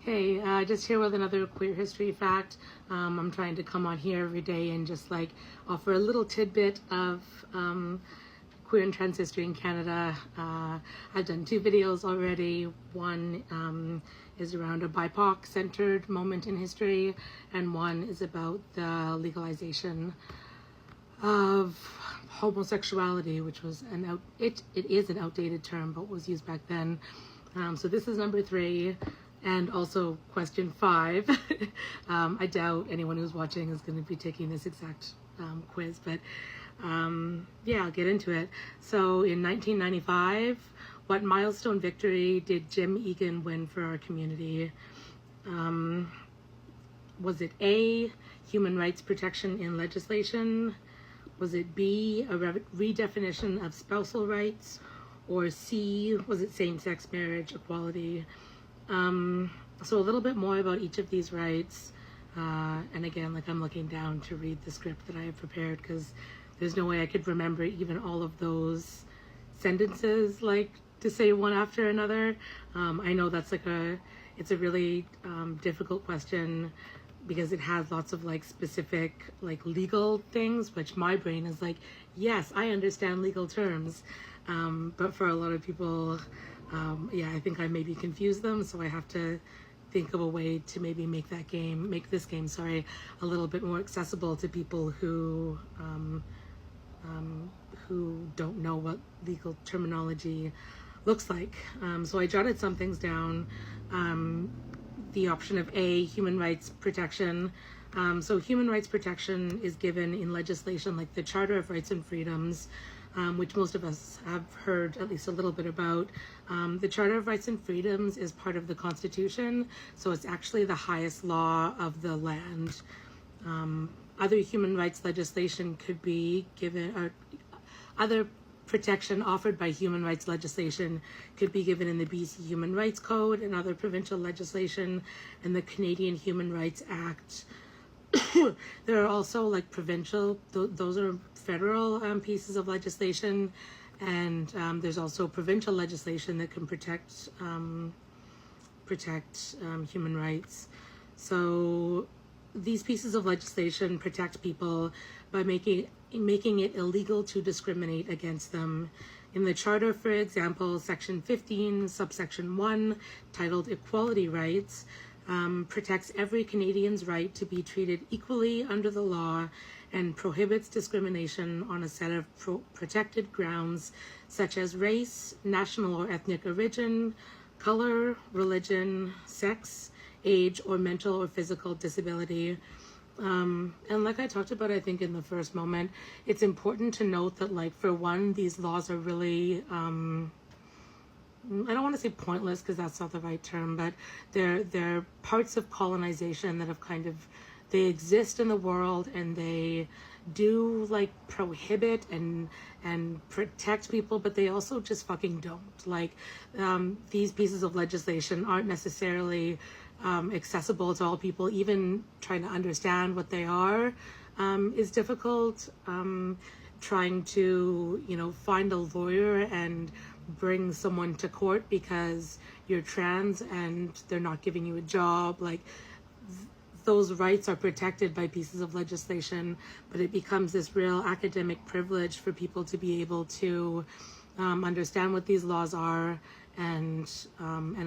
Hey, just here with another queer history fact. I'm trying to come on here every day and just like offer a little tidbit of queer and trans history in Canada. I've done 2 videos already. One is around a BIPOC-centered moment in history, and one is about the legalization of homosexuality, which was it is an outdated term, but was used back then. So this is number 3. And also question 5. I doubt anyone who's watching is going to be taking this exact quiz, but yeah, I'll get into it. So in 1995, what milestone victory did Jim Egan win for our community? Was it A, human rights protection in legislation? Was it B, a redefinition of spousal rights? Or C, was it same-sex marriage equality? So a little bit more about each of these rights. And again, like I'm looking down to read the script that I have prepared because there's no way I could remember even all of those sentences, like to say one after another. I know that's it's a really difficult question because it has lots of like specific like legal things, which my brain is like, yes, I understand legal terms. But for a lot of people, yeah, I think I maybe confuse them, so I have to think of a way to maybe make this game, a little bit more accessible to people who don't know what legal terminology looks like. So I jotted some things down. The option of A, human rights protection. So human rights protection is given in legislation like the Charter of Rights and Freedoms, which most of us have heard at least a little bit about. The Charter of Rights and Freedoms is part of the Constitution, so it's actually the highest law of the land. Other human rights legislation could be given, or other protection offered by human rights legislation could be given in the BC Human Rights Code and other provincial legislation and the Canadian Human Rights Act. There are also like provincial, those are federal pieces of legislation, and there's also provincial legislation that can protect human rights. So these pieces of legislation protect people by making it illegal to discriminate against them. In the Charter, for example, Section 15, subsection 1, titled Equality Rights, protects every Canadian's right to be treated equally under the law and prohibits discrimination on a set of protected grounds such as race, national or ethnic origin, color, religion, sex, age, or mental or physical disability. And like I talked about, I think in the first moment, it's important to note that, like, for one, these laws are really, I don't want to say pointless because that's not the right term, but they're parts of colonization that have they exist in the world, and they do like prohibit and protect people, but they also just fucking don't. Like, these pieces of legislation aren't necessarily accessible to all people. Even trying to understand what they are is difficult. Trying to, find a lawyer and bring someone to court because you're trans and they're not giving you a job, like, those rights are protected by pieces of legislation, but it becomes this real academic privilege for people to be able to understand what these laws are and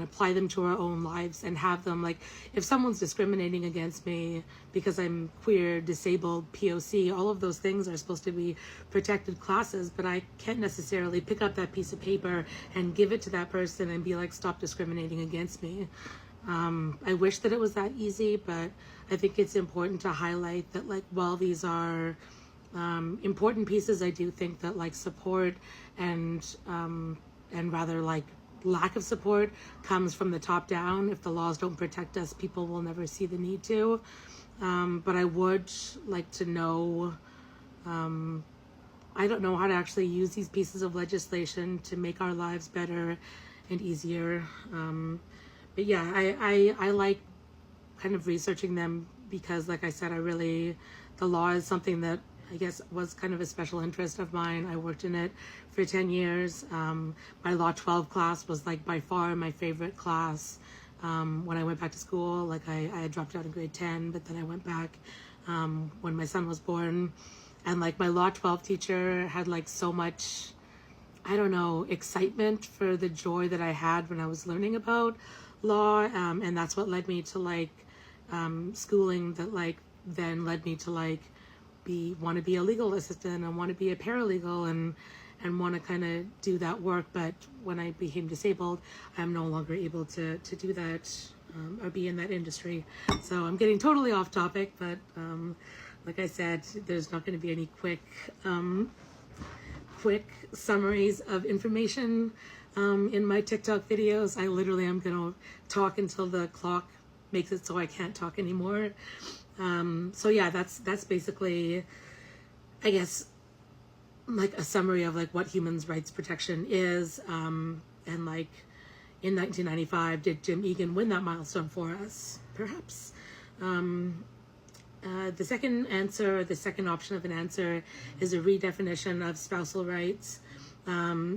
apply them to our own lives and have them, like, if someone's discriminating against me because I'm queer, disabled, POC, all of those things are supposed to be protected classes, but I can't necessarily pick up that piece of paper and give it to that person and be like, stop discriminating against me. I wish that it was that easy, but I think it's important to highlight that, like, while these are important pieces, I do think that, like, support and rather, like, lack of support comes from the top down. If the laws don't protect us, people will never see the need to. But I would like to know, I don't know how to actually use these pieces of legislation to make our lives better and easier. But yeah, I like kind of researching them because, like I said, the law is something that I guess was kind of a special interest of mine. I worked in it for 10 years. My Law 12 class was, like, by far my favorite class. when I went back to school. Like I had dropped out in grade 10, but then I went back when my son was born. And like my law 12 teacher had like so much, I don't know, excitement for the joy that I had when I was learning about law. And that's what led me to like schooling that like then led me to like want to be a legal assistant and want to be a paralegal and want to kind of do that work. But when I became disabled, I'm no longer able to do that or be in that industry. So I'm getting totally off topic, but like I said, there's not going to be any quick summaries of information in my TikTok videos. I literally am going to talk until the clock makes it so I can't talk anymore. So yeah, that's basically, I guess, like a summary of like what human rights protection is. And like in 1995, did Jim Egan win that milestone for us? Perhaps. The second option of an answer is a redefinition of spousal rights.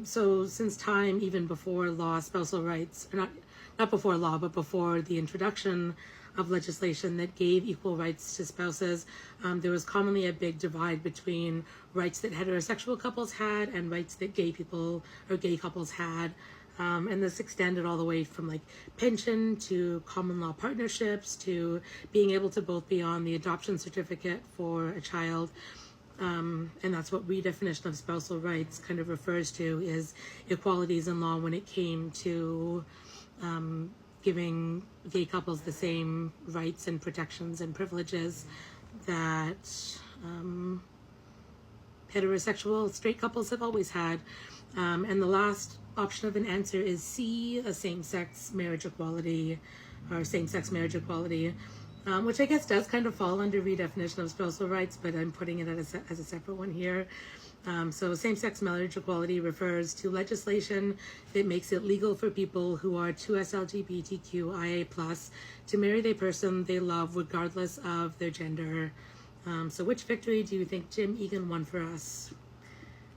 So since time, even before law, spousal rights, not before law, but before the introduction of legislation that gave equal rights to spouses, there was commonly a big divide between rights that heterosexual couples had and rights that gay couples had. And this extended all the way from like pension to common law partnerships to being able to both be on the adoption certificate for a child. And that's what redefinition of spousal rights kind of refers to, is equalities in law when it came to giving gay couples the same rights and protections and privileges that heterosexual straight couples have always had. And the last option of an answer is C, a same-sex marriage equality, or same-sex marriage equality, which I guess does kind of fall under redefinition of spousal rights, but I'm putting it as a separate one here. So same-sex marriage equality refers to legislation that makes it legal for people who are 2S LGBTQIA+ to marry the person they love regardless of their gender. So which victory do you think Jim Egan won for us?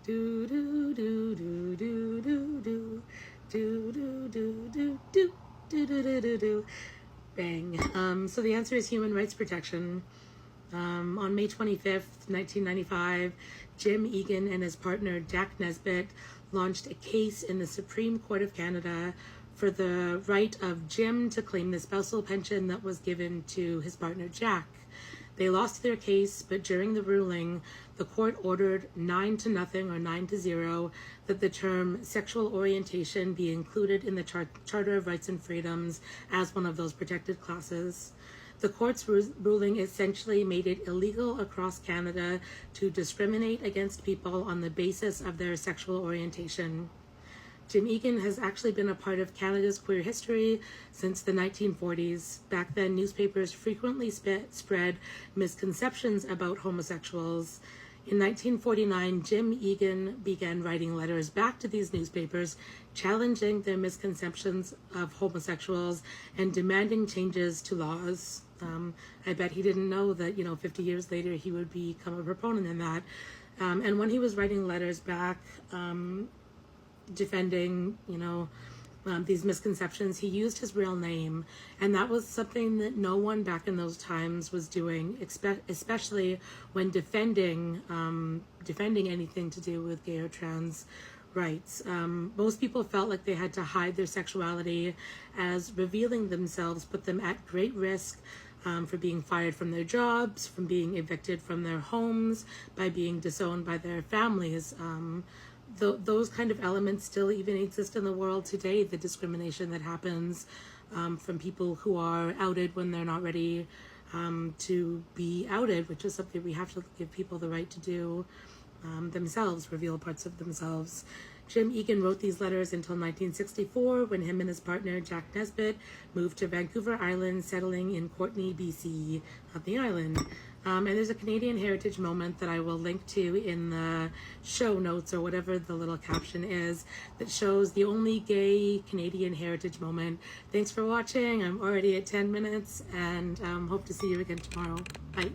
Do do do do do do do do do do do do do do do do. Bang. So the answer is human rights protection. On May 25th, 1995, Jim Egan and his partner Jack Nesbitt launched a case in the Supreme Court of Canada for the right of Jim to claim the spousal pension that was given to his partner Jack. They lost their case, but during the ruling, the court ordered 9-0 or 9-0 that the term sexual orientation be included in the Charter of Rights and Freedoms as one of those protected classes. The court's ruling essentially made it illegal across Canada to discriminate against people on the basis of their sexual orientation. Jim Egan has actually been a part of Canada's queer history since the 1940s. Back then, newspapers frequently spread misconceptions about homosexuals. In 1949, Jim Egan began writing letters back to these newspapers, challenging their misconceptions of homosexuals and demanding changes to laws. I bet he didn't know that, 50 years later, he would become a proponent in that. And when he was writing letters back, defending, these misconceptions, he used his real name, and that was something that no one back in those times was doing, especially when defending anything to do with gay or trans rights. Most people felt like they had to hide their sexuality, as revealing themselves put them at great risk for being fired from their jobs, from being evicted from their homes, by being disowned by their families. Those kind of elements still even exist in the world today, the discrimination that happens from people who are outed when they're not ready to be outed, which is something we have to give people the right to do themselves, reveal parts of themselves. Jim Egan wrote these letters until 1964, when him and his partner Jack Nesbitt moved to Vancouver Island, settling in Courtenay, BC, on the island. And there's a Canadian Heritage moment that I will link to in the show notes, or whatever the little caption is, that shows the only gay Canadian Heritage moment. Thanks for watching. I'm already at 10 minutes, and hope to see you again tomorrow. Bye.